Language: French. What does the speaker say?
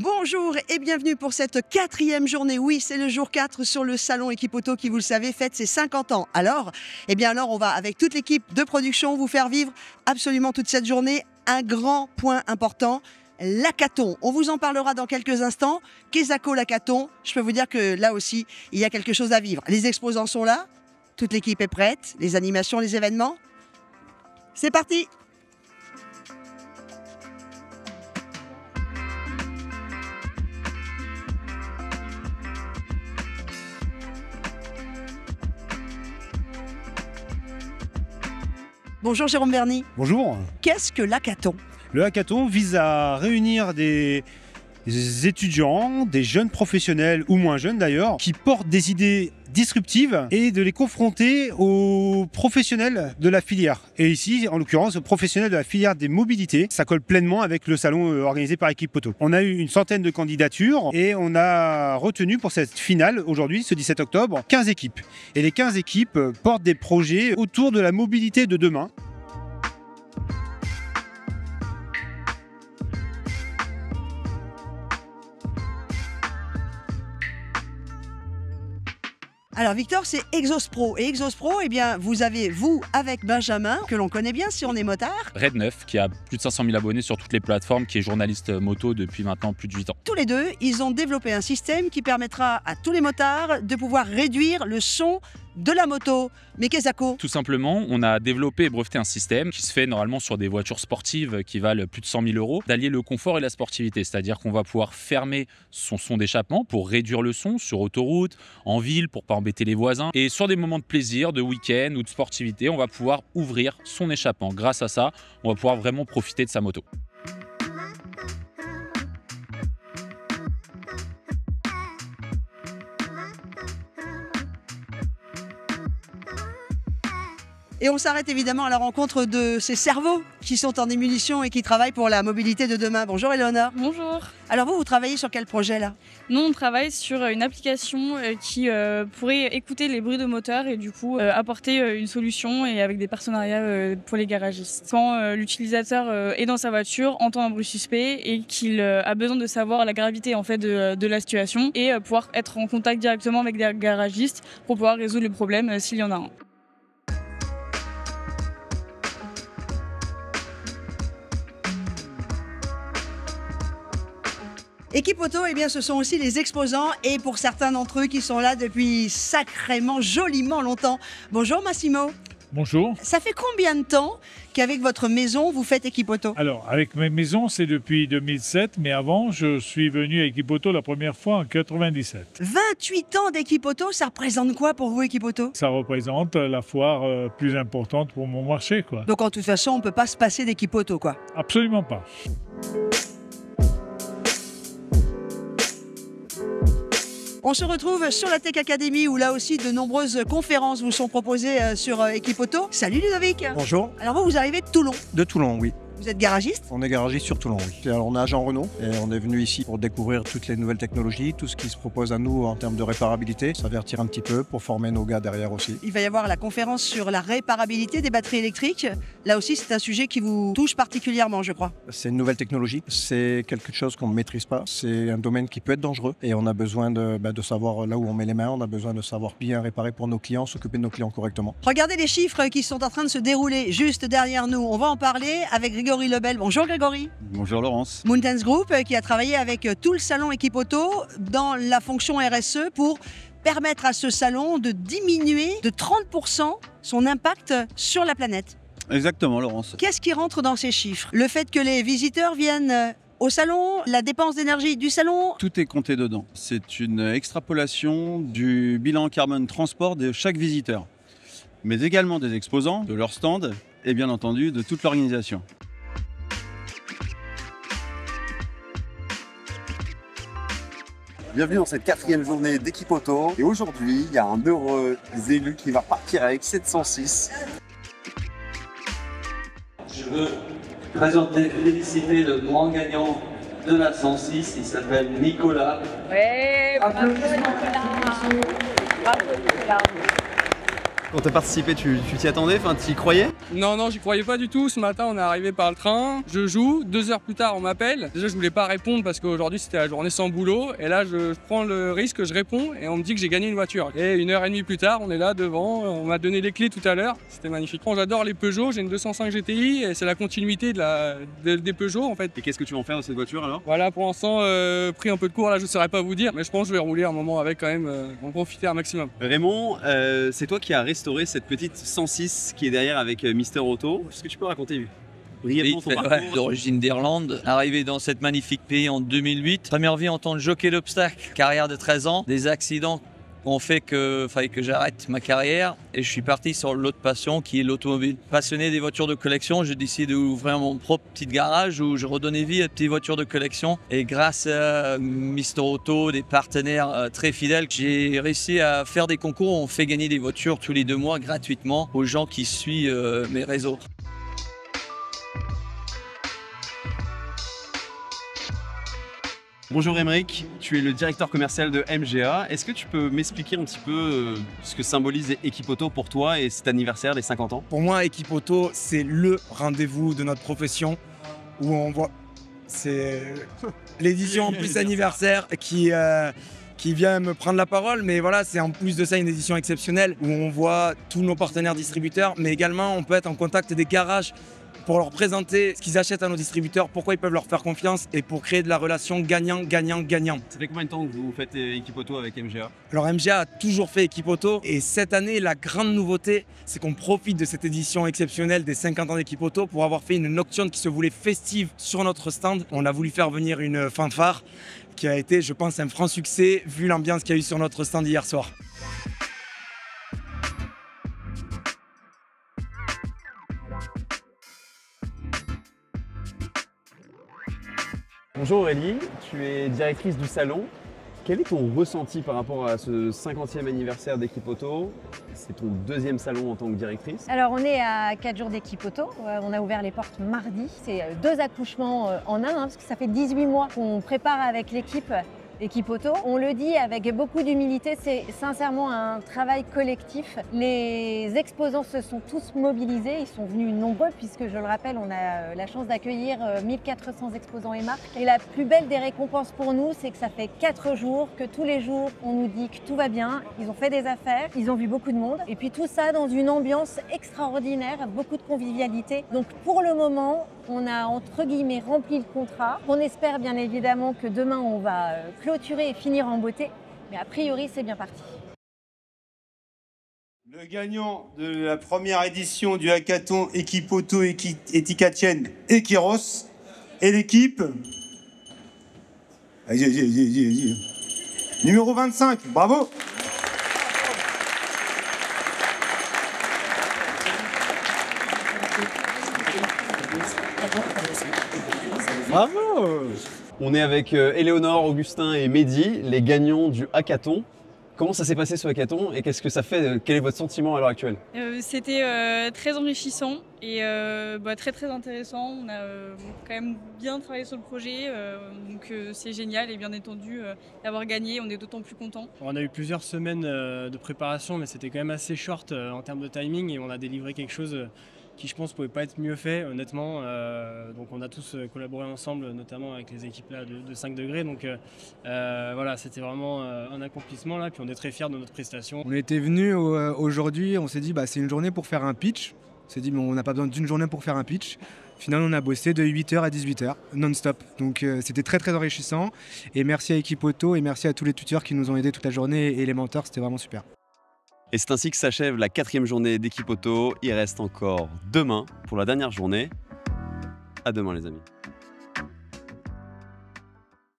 Bonjour et bienvenue pour cette 4e journée. Oui, c'est le jour 4 sur le salon Equipoto qui, vous le savez, fête ses 50 ans. Alors, on va avec toute l'équipe de production vous faire vivre absolument toute cette journée un grand point important. L'hackathon, on vous en parlera dans quelques instants. Quesaco l'hackathon, je peux vous dire que là aussi, il y a quelque chose à vivre. Les exposants sont là, toute l'équipe est prête, les animations, les événements. C'est parti! Bonjour Jérôme Berny. Bonjour. Qu'est-ce que l'hackathon ? Le hackathon vise à réunir des étudiants, des jeunes professionnels ou moins jeunes d'ailleurs, qui portent des idées disruptives et de les confronter aux professionnels de la filière. Et ici, en l'occurrence, aux professionnels de la filière des mobilités. Ça colle pleinement avec le salon organisé par Equipoto. On a eu une centaine de candidatures et on a retenu pour cette finale, aujourd'hui, ce 17 octobre, 15 équipes. Et les 15 équipes portent des projets autour de la mobilité de demain. Alors Victor, c'est Exospro. Et Exospro, vous avez, avec Benjamin, que l'on connaît bien si on est motard. Red 9, qui a plus de 500 000 abonnés sur toutes les plateformes, qui est journaliste moto depuis maintenant plus de 8 ans. Tous les deux, ils ont développé un système qui permettra à tous les motards de pouvoir réduire le son de la moto. Mais Quesaco ? Tout simplement, on a développé et breveté un système qui se fait normalement sur des voitures sportives qui valent plus de 100 000 €, d'allier le confort et la sportivité. C'est-à-dire qu'on va pouvoir fermer son son d'échappement pour réduire le son sur autoroute, en ville, pour ne pas embêter les voisins. Et sur des moments de plaisir, de week-end ou de sportivité, on va pouvoir ouvrir son échappement. Grâce à ça, on va pouvoir vraiment profiter de sa moto. Et on s'arrête évidemment à la rencontre de ces cerveaux qui sont en ébullition et qui travaillent pour la mobilité de demain. Bonjour Éléonore. Bonjour. Alors vous travaillez sur quel projet là ? Nous, on travaille sur une application qui pourrait écouter les bruits de moteur et du coup apporter une solution et avec des partenariats pour les garagistes. Quand l'utilisateur est dans sa voiture, entend un bruit suspect et qu'il a besoin de savoir la gravité en fait de la situation et pouvoir être en contact directement avec des garagistes pour pouvoir résoudre le problème s'il y en a un. Equipoto, ce sont aussi les exposants et pour certains d'entre eux qui sont là depuis sacrément, joliment longtemps. Bonjour Massimo. Bonjour. Ça fait combien de temps qu'avec votre maison, vous faites Equipoto ? Alors, avec ma maison, c'est depuis 2007, mais avant, je suis venu à Equipoto la première fois en 97. 28 ans d'Equipoto, ça représente quoi pour vous, Equipoto ? Ça représente la foire plus importante pour mon marché, quoi. Donc, en toute façon, on ne peut pas se passer d'Equipoto, quoi. Absolument pas. On se retrouve sur la Tech Academy où là aussi de nombreuses conférences vous sont proposées sur Equipoto. Salut Ludovic. Bonjour. Alors vous arrivez de Toulon. De Toulon, oui. Vous êtes garagiste ? On est garagiste sur Toulon, oui. Alors, on est agent Renault et on est venu ici pour découvrir toutes les nouvelles technologies, tout ce qui se propose à nous en termes de réparabilité, s'avertir un petit peu pour former nos gars derrière aussi. Il va y avoir la conférence sur la réparabilité des batteries électriques. Là aussi, c'est un sujet qui vous touche particulièrement, je crois. C'est une nouvelle technologie, c'est quelque chose qu'on ne maîtrise pas, c'est un domaine qui peut être dangereux et on a besoin de savoir là où on met les mains, on a besoin de savoir bien réparer pour nos clients, s'occuper de nos clients correctement. Regardez les chiffres qui sont en train de se dérouler juste derrière nous. On va en parler avec Grégory Lebel. Bonjour Grégory. Bonjour Laurence. Mountains Group qui a travaillé avec tout le salon Equipoto dans la fonction RSE pour permettre à ce salon de diminuer de 30% son impact sur la planète. Exactement Laurence. Qu'est-ce qui rentre dans ces chiffres ? Le fait que les visiteurs viennent au salon, la dépense d'énergie du salon ? Tout est compté dedans. C'est une extrapolation du bilan carbone transport de chaque visiteur, mais également des exposants, de leur stand et bien entendu de toute l'organisation. Bienvenue dans cette 4e journée d'Equipoto. Et aujourd'hui, il y a un heureux élu qui va partir avec 706. Je veux féliciter le grand gagnant de la 106. Il s'appelle Nicolas. Ouais, bravo Nicolas. Bravo Nicolas. Quand tu as participé, tu t'y attendais? Enfin, tu y croyais? Non, j'y croyais pas du tout. Ce matin, on est arrivé par le train. Je joue. 2 heures plus tard, on m'appelle. Déjà, je voulais pas répondre parce qu'aujourd'hui, c'était la journée sans boulot. Et là, je prends le risque, je réponds et on me dit que j'ai gagné une voiture. Et 1h30 plus tard, on est là devant. On m'a donné les clés tout à l'heure. C'était magnifique. J'adore les Peugeot. J'ai une 205 GTI et c'est la continuité des Peugeot en fait. Et qu'est-ce que tu vas en faire de cette voiture alors? Voilà, pour l'instant, pris un peu de cours, là, je saurais pas vous dire. Mais je pense que je vais rouler un moment avec quand même, en profiter un maximum. Raymond, c'est toi qui as restauré cette petite 106 qui est derrière avec Mister Auto. Est-ce que tu peux raconter brièvement ton parcours? D'origine d'Irlande, arrivé dans cet magnifique pays en 2008. Première vie en tant que jockey d'obstacle, carrière de 13 ans. Des accidents ont fait que fallait que j'arrête ma carrière et je suis parti sur l'autre passion qui est l'automobile. Passionné des voitures de collection, j'ai décidé d'ouvrir mon propre petit garage où je redonnais vie à des petites voitures de collection. Et grâce à Mister Auto, des partenaires très fidèles, j'ai réussi à faire des concours où on fait gagner des voitures tous les 2 mois gratuitement aux gens qui suivent mes réseaux. Bonjour Émeric, tu es le directeur commercial de MGA. Est-ce que tu peux m'expliquer un petit peu ce que symbolise Equipoto pour toi et cet anniversaire des 50 ans? Pour moi, Equipoto, c'est le rendez-vous de notre profession où on voit... C'est l'édition en plus anniversaire qui vient me prendre la parole. Mais voilà, c'est en plus de ça une édition exceptionnelle où on voit tous nos partenaires distributeurs. Mais également, on peut être en contact des garages pour leur présenter ce qu'ils achètent à nos distributeurs, pourquoi ils peuvent leur faire confiance et pour créer de la relation gagnant-gagnant-gagnant. Ça fait combien de temps que vous faites Equipoto avec MGA? Alors MGA a toujours fait Equipoto et cette année, la grande nouveauté, c'est qu'on profite de cette édition exceptionnelle des 50 ans d'Equipoto pour avoir fait une nocturne qui se voulait festive sur notre stand. On a voulu faire venir une fanfare qui a été, je pense, un franc succès vu l'ambiance qu'il y a eu sur notre stand hier soir. Bonjour Aurélie, tu es directrice du salon. Quel est ton ressenti par rapport à ce 50e anniversaire d'Equipoto? C'est ton 2e salon en tant que directrice. Alors on est à 4 jours d'Equipoto, on a ouvert les portes mardi. C'est 2 accouchements en un, parce que ça fait 18 mois qu'on prépare avec l'équipe Equipoto. On le dit avec beaucoup d'humilité, c'est sincèrement un travail collectif. Les exposants se sont tous mobilisés, ils sont venus nombreux puisque je le rappelle, on a la chance d'accueillir 1400 exposants et marques. Et la plus belle des récompenses pour nous, c'est que ça fait 4 jours, que tous les jours on nous dit que tout va bien. Ils ont fait des affaires, ils ont vu beaucoup de monde et puis tout ça dans une ambiance extraordinaire, beaucoup de convivialité. Donc pour le moment, on a entre guillemets rempli le contrat. On espère bien évidemment que demain on va clôturer et finir en beauté, mais a priori c'est bien parti. Le gagnant de la première édition du hackathon Equipoto, Etikatchen et Kiros est l'équipe numéro 25, bravo. Bravo! On est avec Éléonore, Augustin et Mehdi, les gagnants du hackathon. Comment ça s'est passé ce hackathon et qu'est-ce que ça fait? Quel est votre sentiment à l'heure actuelle? C'était très enrichissant et très intéressant. On a quand même bien travaillé sur le projet, donc c'est génial et bien entendu d'avoir gagné, on est d'autant plus contents. On a eu plusieurs semaines de préparation mais c'était quand même assez short en termes de timing et on a délivré quelque chose qui je pense pouvait pas être mieux fait honnêtement. Donc on a tous collaboré ensemble, notamment avec les équipes là de 5 degrés. Donc voilà, c'était vraiment un accomplissement là, puis on est très fiers de notre prestation. On était venus aujourd'hui, on s'est dit c'est une journée pour faire un pitch. On s'est dit on n'a pas besoin d'une journée pour faire un pitch. Finalement on a bossé de 8h à 18h, non-stop. Donc c'était très enrichissant. Et merci à Equipoto et merci à tous les tuteurs qui nous ont aidés toute la journée et les mentors, c'était vraiment super. Et c'est ainsi que s'achève la 4e journée d'Equipoto. Il reste encore demain pour la dernière journée. À demain les amis.